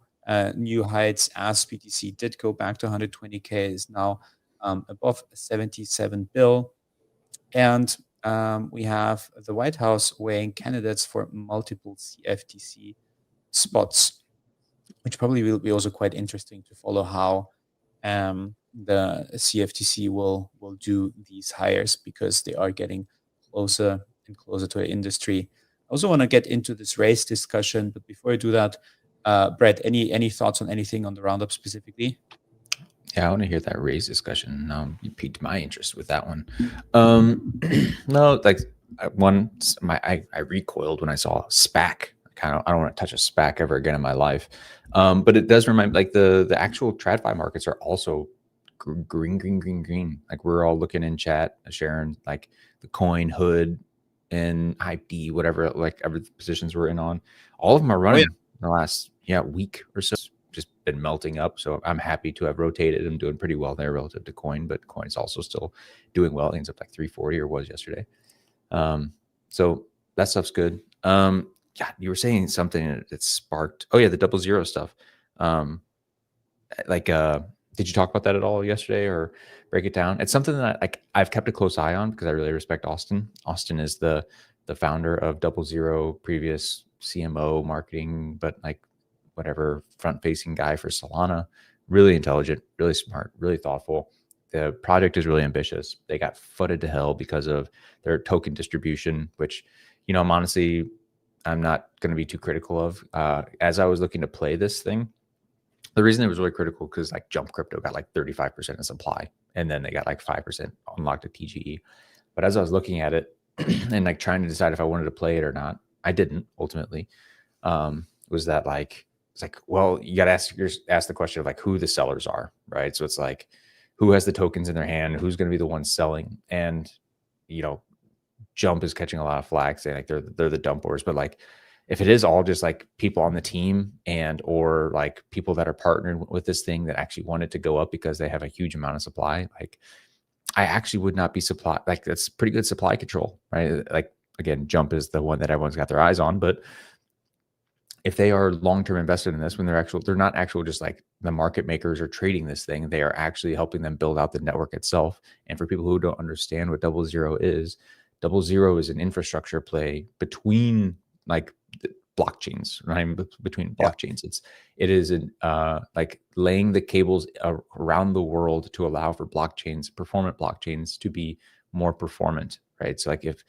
new heights as BTC did go back to 120K, is now above 77 bill. And we have the White House weighing candidates for multiple CFTC spots, which probably will be also quite interesting to follow how the CFTC will do these hires, because they are getting closer and closer to our industry. I also want to get into this race discussion, but before I do that, Brett, any thoughts on anything on the roundup specifically? Yeah, I want to hear that raise discussion. You piqued my interest with that one. No, like I recoiled when I saw SPAC. I don't want to touch a SPAC ever again in my life. But it does remind, like the actual TradFi markets are also green. Like we're all looking in chat, sharing like the coin hood and hyped, whatever, like every positions we're in on. All of them are running in the last week or so. Just been melting up. So I'm happy to have rotated. I'm doing pretty well there relative to coin, but coin is also still doing well. I think it's up like 340 or was yesterday. So that stuff's good. Yeah, you were saying something that sparked. Oh yeah, the DoubleZero stuff. Did you talk about that at all yesterday or break it down? It's something that I've kept a close eye on because I really respect Austin. Austin is the founder of DoubleZero, previous CMO marketing, but like whatever front-facing guy for Solana. Really intelligent, really smart, really thoughtful. The project is really ambitious. They got footed to hell because of their token distribution, which, I'm not going to be too critical of. As I was looking to play this thing, the reason it was really critical because like Jump Crypto got like 35% of supply, and then they got like 5% unlocked at TGE. But as I was looking at it and like trying to decide if I wanted to play it or not, I didn't ultimately. Was that like, it's like, well, you got to ask the question of like who the sellers are, right? So it's like, who has the tokens in their hand? Who's going to be the one selling? And, Jump is catching a lot of flack saying like they're the dumpers, but like if it is all just like people on the team and or like people that are partnered with this thing that actually want it to go up because they have a huge amount of supply, like I actually would not be supply, like that's pretty good supply control, right? Like again, Jump is the one that everyone's got their eyes on, but if they are long-term invested in this, when they're not actual just like the market makers are trading this thing, they are actually helping them build out the network itself. And for people who don't understand what DoubleZero is an infrastructure play between like blockchains, right? Between blockchains. It is like laying the cables around the world to allow for performant blockchains to be more performant, right? So like if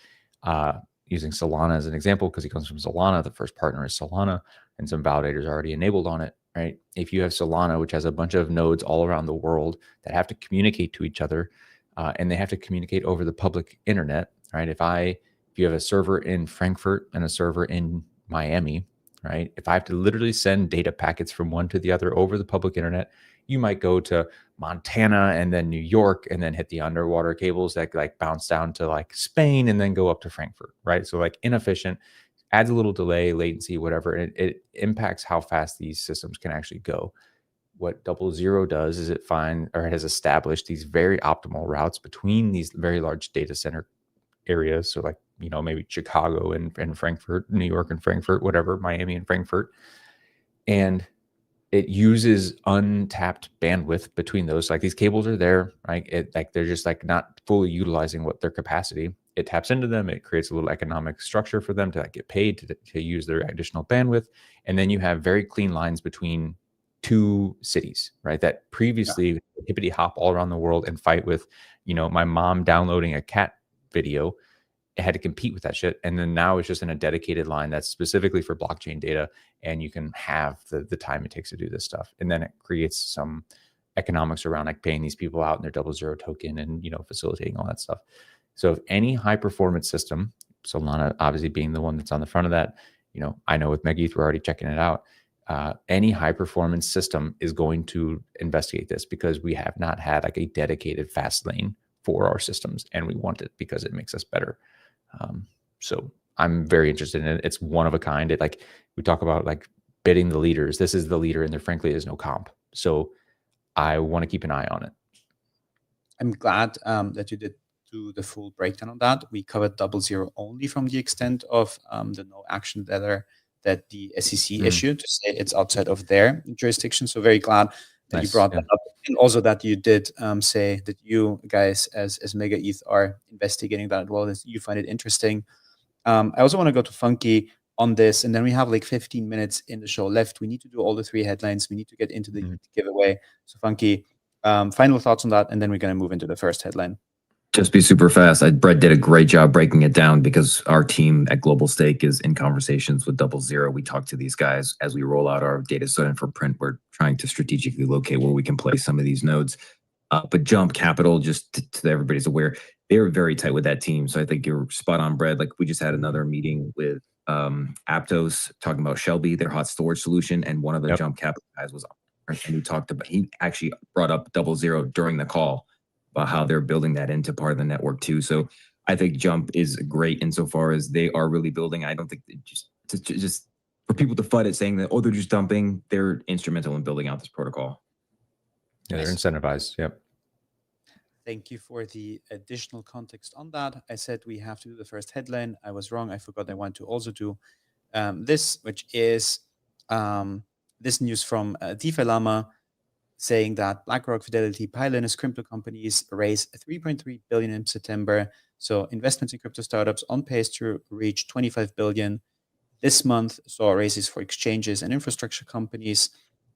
using Solana as an example, because he comes from Solana, the first partner is Solana, and some validators are already enabled on it, right? If you have Solana, which has a bunch of nodes all around the world that have to communicate to each other, and they have to communicate over the public internet, right? If you have a server in Frankfurt and a server in Miami, right? If I have to literally send data packets from one to the other over the public internet, you might go to Montana and then New York and then hit the underwater cables that like bounce down to like Spain and then go up to Frankfurt, right? So like inefficient, adds a little delay, latency, whatever. And it impacts how fast these systems can actually go. What DoubleZero does is it has established these very optimal routes between these very large data center areas. So like, maybe Chicago and Frankfurt, New York and Frankfurt, whatever, Miami and Frankfurt. And it uses untapped bandwidth between those. Like these cables are there, right? They're just like not fully utilizing their capacity. It taps into them. It creates a little economic structure for them to like get paid to use their additional bandwidth. And then you have very clean lines between two cities, right? That previously hippity hop all around the world and fight with, my mom downloading a cat video. It had to compete with that shit. And then now it's just in a dedicated line that's specifically for blockchain data. And you can have the time it takes to do this stuff. And then it creates some economics around like paying these people out in their DoubleZero token and, facilitating all that stuff. So if any high performance system, Solana obviously being the one that's on the front of that, I know with MegaETH, we're already checking it out. Any high performance system is going to investigate this because we have not had like a dedicated fast lane for our systems. And we want it because it makes us better. So I'm very interested in it. It's one of a kind. We talk about like bidding the leaders. This is the leader and there frankly is no comp. So I want to keep an eye on it. I'm glad that you did do the full breakdown on that. We covered DoubleZero only from the extent of the no action letter that the SEC issued to say it's outside of their jurisdiction. So very glad that you brought that up. And also that you did say that you guys as MegaETH are investigating that as well, as you find it interesting. I also want to go to Funky on this, and then we have like 15 minutes in the show left. We need to do all the 3 headlines. We need to get into the giveaway. So Funky, final thoughts on that, and then we're going to move into the first headline. Just be super fast. Brett did a great job breaking it down because our team at Global Stake is in conversations with DoubleZero. We talk to these guys as we roll out our data set and footprint. We're trying to strategically locate where we can place some of these nodes. But Jump Capital, just to everybody's aware, they're very tight with that team. So I think you're spot on, Brett. Like we just had another meeting with Aptos talking about Shelby, their hot storage solution, and one of the Jump Capital guys was on. And we talked about, he actually brought up DoubleZero during the call about how they're building that into part of the network too. So I think Jump is great insofar as they are really building. I don't think just for people to FUD it saying that, oh, they're just dumping, they're instrumental in building out this protocol. Yeah, they're incentivized. Yep. Thank you for the additional context on that. I said we have to do the first headline. I was wrong. I forgot I want to also do this, which is this news from DeFi Llama, saying that BlackRock, Fidelity, Pylon crypto companies raised $3.3 billion in September. So investments in crypto startups on pace to reach $25 billion this month saw raises for exchanges and infrastructure companies.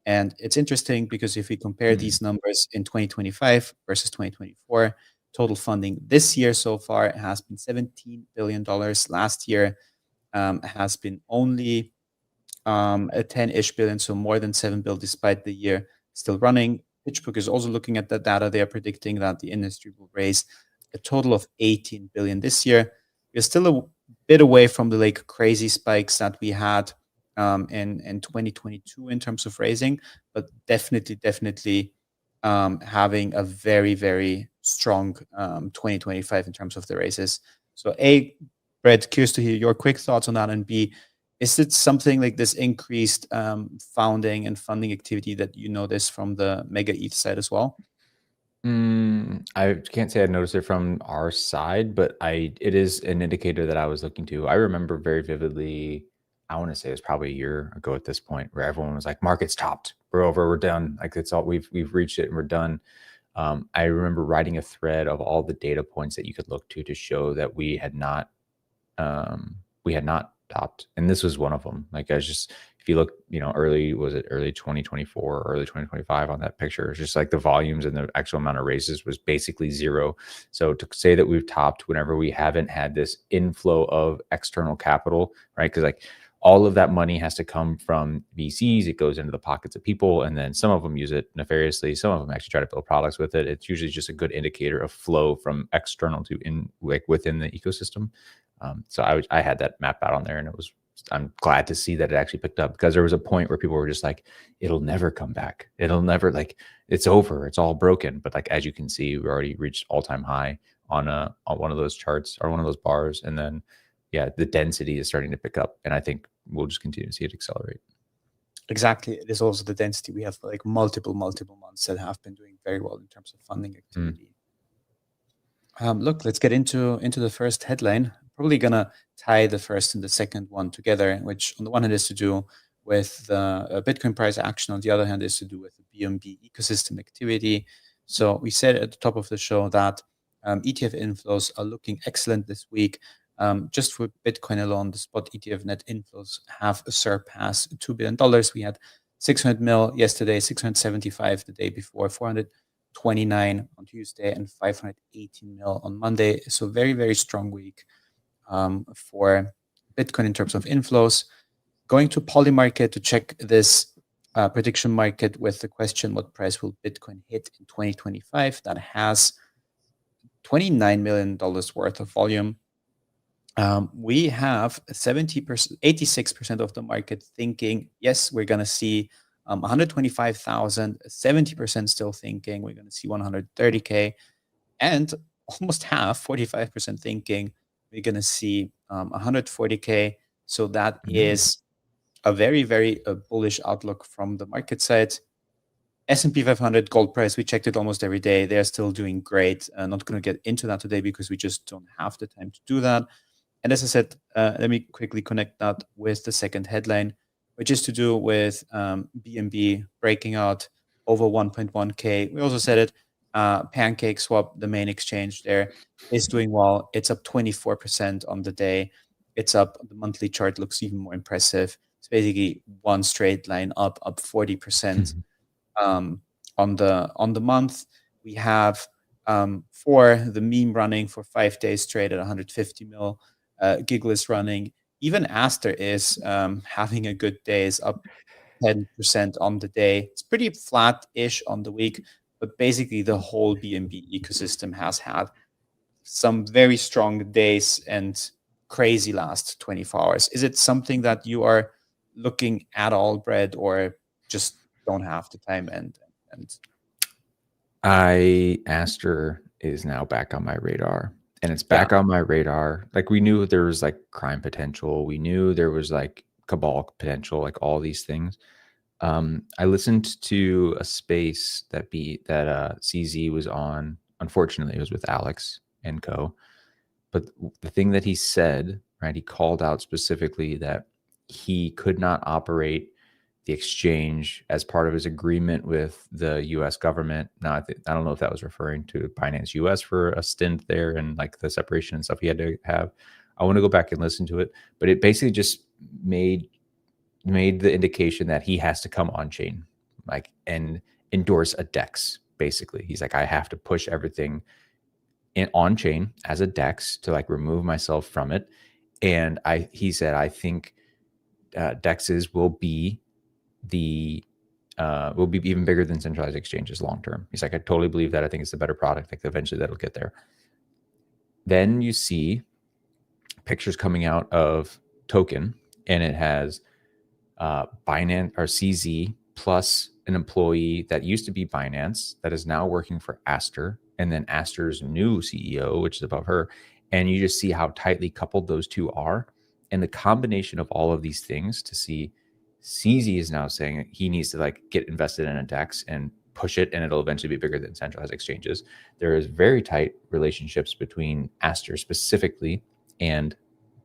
And it's interesting because if we compare these numbers in 2025 versus 2024, total funding this year so far has been $17 billion. Last year has been only a 10-ish billion, so more than 7 billion despite the year still running. PitchBook is also looking at the data. They are predicting that the industry will raise a total of 18 billion this year. We're still a bit away from the like crazy spikes that we had in 2022 in terms of raising, but definitely having a very, very strong 2025 in terms of the raises. So A, Brett, curious to hear your quick thoughts on that, and B, is it something like this increased founding and funding activity that you notice from the MegaETH side as well? I can't say I noticed it from our side, but it is an indicator that I was looking to. I remember very vividly, I want to say it was probably a year ago at this point, where everyone was like, market's topped, we're over, we're done. Like it's all, we've reached it and we're done. I remember writing a thread of all the data points that you could look to show that we had not topped. And this was one of them. Like I was just, if you look, early 2024 or early 2025 on that picture, it's just like the volumes and the actual amount of raises was basically zero. So to say that we've topped whenever we haven't had this inflow of external capital, right? Because like all of that money has to come from VCs. It goes into the pockets of people, and then some of them use it nefariously. Some of them actually try to build products with it. It's usually just a good indicator of flow from external to within the ecosystem. So I had that mapped out on there, and I'm glad to see that it actually picked up, because there was a point where people were just like, it'll never come back. It'll never, like, it's over. It's all broken. But like, as you can see, we already reached all-time high on one of those charts or one of those bars. And then, yeah, the density is starting to pick up, and I think we'll just continue to see it accelerate. Exactly. It is also the density. We have like multiple months that have been doing very well in terms of funding activity. Look, let's get into the first headline. Probably gonna tie the first and the second one together, which on the one hand is to do with the Bitcoin price action, on the other hand is to do with the BNB ecosystem activity. So we said at the top of the show that ETF inflows are looking excellent this week. Just for Bitcoin alone, the spot ETF net inflows have surpassed $2 billion. We had 600 mil yesterday, 675 the day before, 429 on Tuesday, and 518 mil on Monday. So very, very strong week for Bitcoin in terms of inflows. Going to Polymarket to check this prediction market with the question, what price will Bitcoin hit in 2025? That has $29 million worth of volume. We have 86% of the market thinking, yes, we're going to see 125,000, 70% still thinking we're going to see 130K, and almost half, 45% thinking we're going to see 140K. So that is a very, very bullish outlook from the market side. S&P 500 gold price, we checked it almost every day. They're still doing great. Not going to get into that today because we just don't have the time to do that. And as I said, let me quickly connect that with the second headline, which is to do with BNB breaking out over 1.1K. We also said it, Pancake Swap, the main exchange there, is doing well. It's up 24% on the day. It's up, the monthly chart looks even more impressive. It's basically one straight line up 40% on the month. We have for the meme running for 5 days straight at 150 mil. Giggle is running. Even Aster is having a good day, is up 10% on the day. It's pretty flat-ish on the week, but basically the whole BNB ecosystem has had some very strong days and crazy last 24 hours. Is it something that you are looking at all, Brett, or just don't have the time? And Aster is now back on my radar. And it's back on my radar. Like, we knew there was like crime potential. We knew there was like cabal potential, like all these things. I listened to a space that CZ was on. Unfortunately, it was with Alex and co. But the thing that he said, right, he called out specifically that he could not operate the exchange as part of his agreement with the U.S. government. Now, I don't know if that was referring to Binance US for a stint there and like the separation and stuff he had to have. I want to go back and listen to it, but it basically just made the indication that he has to come on chain, like, and endorse a DEX. Basically, he's like, I have to push everything on chain as a DEX to like remove myself from it. And he said, I think DEXs will be even bigger than centralized exchanges long term. He's like, I totally believe that. I think it's a better product. Like eventually that'll get there. Then you see pictures coming out of Token, and it has Binance or CZ plus an employee that used to be Binance that is now working for Aster, and then Aster's new CEO, which is above her. And you just see how tightly coupled those two are. And the combination of all of these things to see CZ is now saying he needs to like get invested in a DEX and push it, and it'll eventually be bigger than centralized exchanges. There is very tight relationships between Aster specifically and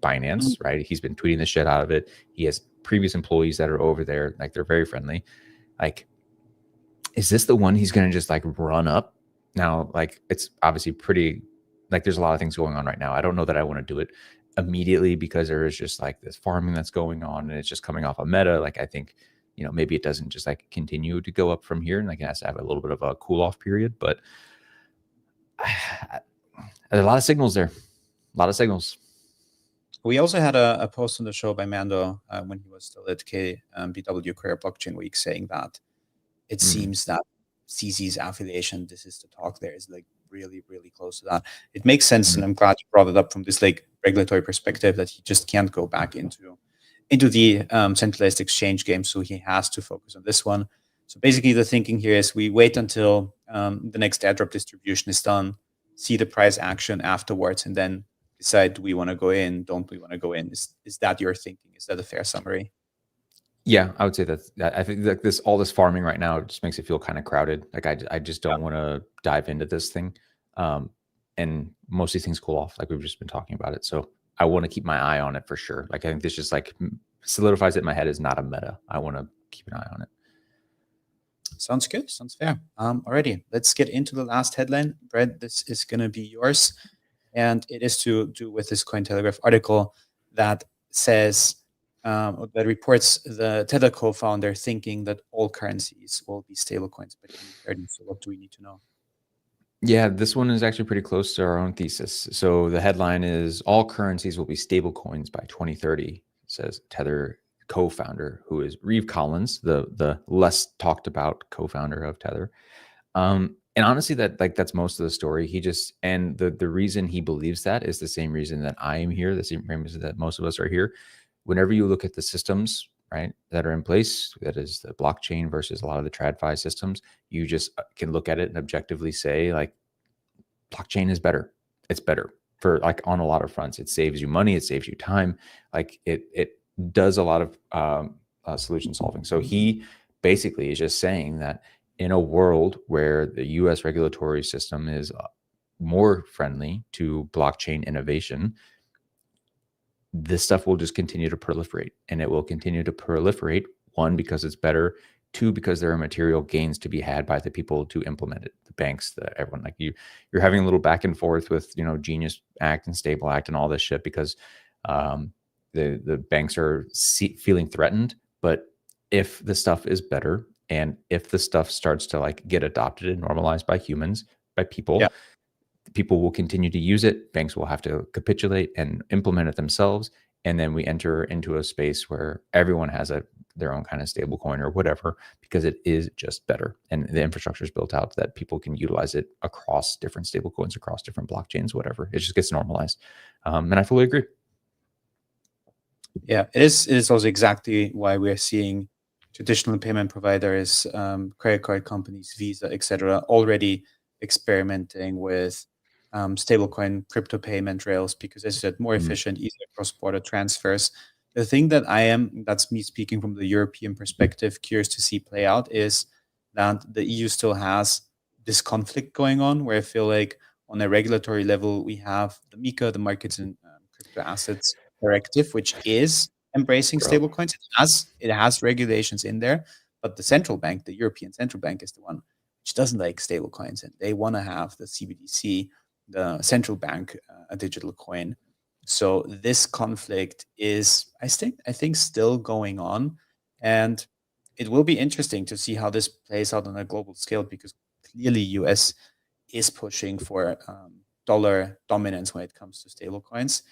Binance, right? He's been tweeting the shit out of it. He has previous employees that are over there. Like they're very friendly. Like, is this the one he's going to just like run up? Now, like, it's obviously pretty, like there's a lot of things going on right now. I don't know that I want to do it immediately because there is just like this farming that's going on and it's just coming off a meta. Like, I think, you know, maybe it doesn't just like continue to go up from here, and like it has to have a little bit of a cool off period, but there's a lot of signals there. A lot of signals. We also had a post on the show by Mantle when he was still at BW Career Blockchain Week saying that it seems that CZ's affiliation, this is the talk there, is like really, really close to that. It makes sense, and I'm glad you brought it up from this like regulatory perspective that he just can't go back into the centralized exchange game, so he has to focus on this one. So basically the thinking here is we wait until the next airdrop distribution is done, see the price action afterwards, and then decide, do we want to go in, don't we want to go in? Is that your thinking? Is that a fair summary? Yeah, I would say that. I think that all this farming right now just makes it feel kind of crowded. Like I just don't want to dive into this thing. And most of these things cool off, like we've just been talking about it. So I want to keep my eye on it for sure. Like I think this just like solidifies it in my head is not a meta. I want to keep an eye on it. Sounds good. Sounds fair. Alrighty, let's get into the last headline. Brett, this is going to be yours. And it is to do with this Cointelegraph article that says, that reports the Tether co-founder thinking that all currencies will be stablecoins by 2030. So what do we need to know? Yeah, this one is actually pretty close to our own thesis. So the headline is all currencies will be stablecoins by 2030, says Tether co-founder, who is Reeve Collins, the less talked about co-founder of Tether. And honestly, that's most of the story. He just, and the reason he believes that is the same reason that I am here, the same reason that most of us are here. Whenever you look at the systems, right, that are in place, that is the blockchain versus a lot of the TradFi systems, you just can look at it and objectively say, like, blockchain is better. It's better for like on a lot of fronts. It saves you money. It saves you time. Like it does a lot of solution solving. So he basically is just saying that in a world where the US regulatory system is more friendly to blockchain innovation, this stuff will just continue to proliferate, and it will continue to proliferate. One, because it's better. Two, because there are material gains to be had by the people to implement it, the banks, everyone. Like you're having a little back and forth with, you know, Genius Act and Stable Act and all this shit because the banks are feeling threatened. But if the stuff is better, and if the stuff starts to like get adopted and normalized by humans, by people, people will continue to use it. Banks will have to capitulate and implement it themselves. And then we enter into a space where everyone has their own kind of stable coin or whatever, because it is just better. And the infrastructure is built out that people can utilize it across different stable coins, across different blockchains, whatever. It just gets normalized. And I fully agree. Yeah, it is also exactly why we're seeing traditional payment providers, credit card companies, Visa, etc., already experimenting with stablecoin crypto payment rails, because as you said, more efficient, easier cross-border transfers. The thing that that's me speaking from the European perspective, curious to see play out, is that the EU still has this conflict going on, where I feel like on a regulatory level, we have the MiCA, the Markets in Crypto Assets Directive, which is embracing stablecoins. It has regulations in there, but the central bank, the European Central Bank, is the one which doesn't like stablecoins, and they want to have the CBDC, the central bank, a digital coin. So this conflict is, I think, still going on, and it will be interesting to see how this plays out on a global scale, because clearly US is pushing for dollar dominance when it comes to stablecoins,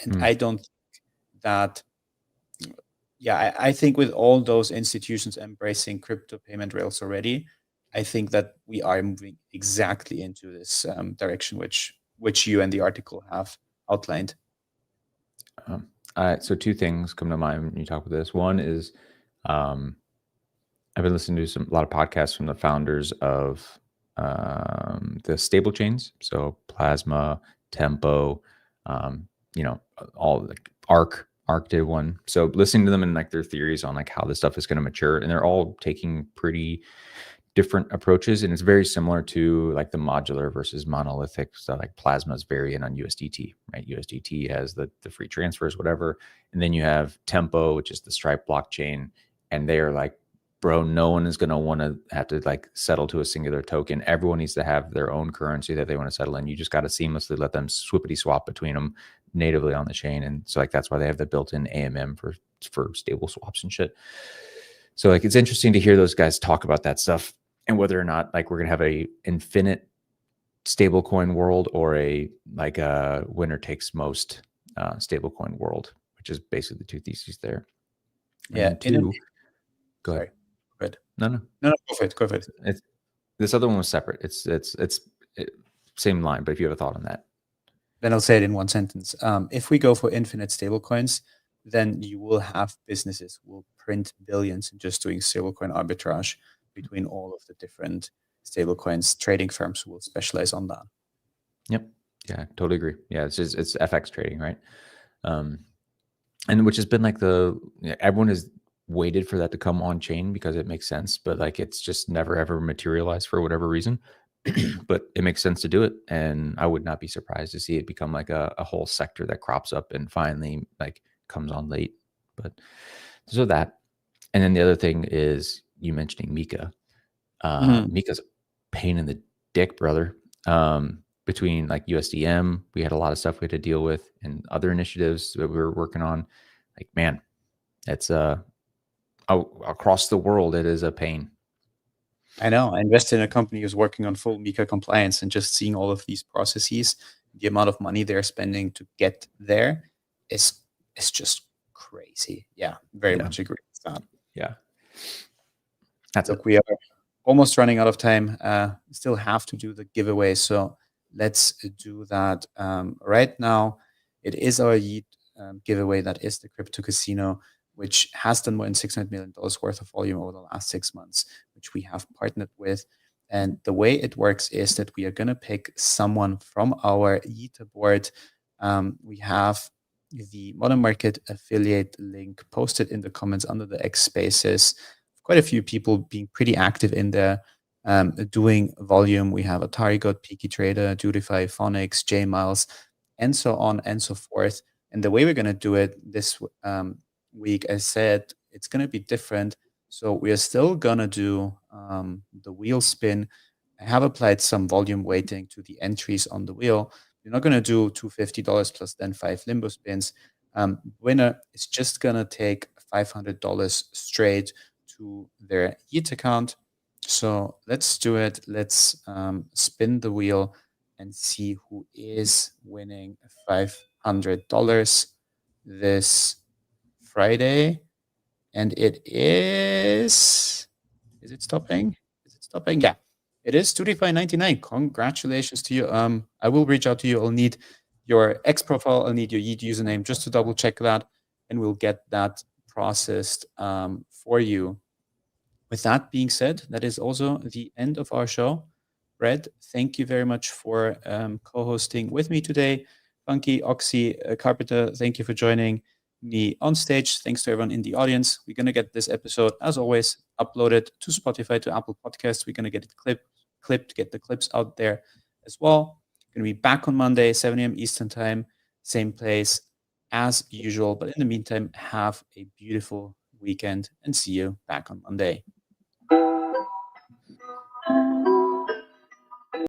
and I don't think that. Yeah, I think with all those institutions embracing crypto payment rails already, I think that we are moving exactly into this direction, which you and the article have outlined. So two things come to mind when you talk about this. One is I've been listening to a lot of podcasts from the founders of the stable chains. So Plasma, Tempo, all like Arc did one. So listening to them and like their theories on like how this stuff is going to mature, and they're all taking pretty different approaches, and it's very similar to like the modular versus monolithic. So like Plasma is variant on USDT, right? USDT has the free transfers, whatever. And then you have Tempo, which is the Stripe blockchain. And they are like, bro, no one is going to want to have to like settle to a singular token. Everyone needs to have their own currency that they want to settle in. You just got to seamlessly let them swippity swap between them natively on the chain. And so like, that's why they have the built-in AMM for stable swaps and shit. So like, it's interesting to hear those guys talk about that stuff, and whether or not like we're going to have a infinite stablecoin world or a like a winner takes most stablecoin world, which is basically the two theses there. Yeah. And two, go Sorry. ahead. Go ahead. No. Go for it. Go for it. This other one was separate. It's same line, but if you have a thought on that. Then I'll say it in one sentence. If we go for infinite stablecoins, then you will have businesses who will print billions in just doing stablecoin arbitrage between all of the different stablecoins, trading firms who will specialize on that. Yep. Yeah, totally agree. Yeah, it's FX trading, right? And which has been like everyone has waited for that to come on chain because it makes sense, but like it's just never ever materialized for whatever reason. But it makes sense to do it, and I would not be surprised to see it become like a whole sector that crops up and finally like comes on late. But so that, and then the other thing is you mentioning Mika. Mika's a pain in the dick, brother. Between like USDM, we had a lot of stuff we had to deal with, and other initiatives that we were working on. Like, man, it's across the world, it is a pain. I know. I invested in a company who's working on full Mika compliance, and just seeing all of these processes, the amount of money they're spending to get there is just crazy. Yeah, very much agree with that. Yeah. Look, we are almost running out of time. Still have to do the giveaway, so let's do that right now. It is our Yeet giveaway. That is the crypto casino, which has done more than $600 million worth of volume over the last 6 months, which we have partnered with. And the way it works is that we are going to pick someone from our Yeet board. We have the Modern Market affiliate link posted in the comments under the X Spaces. Quite a few people being pretty active in there, doing volume. We have Atari God, Peaky Trader, Judify, Phonics, J Miles, and so on and so forth. And the way we're going to do it this week, as said, it's going to be different. So we are still going to do the wheel spin. I have applied some volume weighting to the entries on the wheel. We're not going to do $250 plus then 5 limbo spins. Winner is just going to take $500 straight to their Yeet account. So let's do it. Let's spin the wheel and see who is winning $500 this Friday. And it is it stopping? Is it stopping? Yeah, it is 25.99. Congratulations to you. I will reach out to you. I'll need your X profile. I'll need your Yeet username just to double check that, and we'll get that processed for you. With that being said, that is also the end of our show. Red, thank you very much for co-hosting with me today. Funky, Oxy, Carpenter, thank you for joining me on stage. Thanks to everyone in the audience. We're going to get this episode, as always, uploaded to Spotify, to Apple Podcasts. We're going to get it clipped, get the clips out there as well. Going to be back on Monday, 7 a.m. Eastern Time, same place as usual. But in the meantime, have a beautiful weekend and see you back on Monday.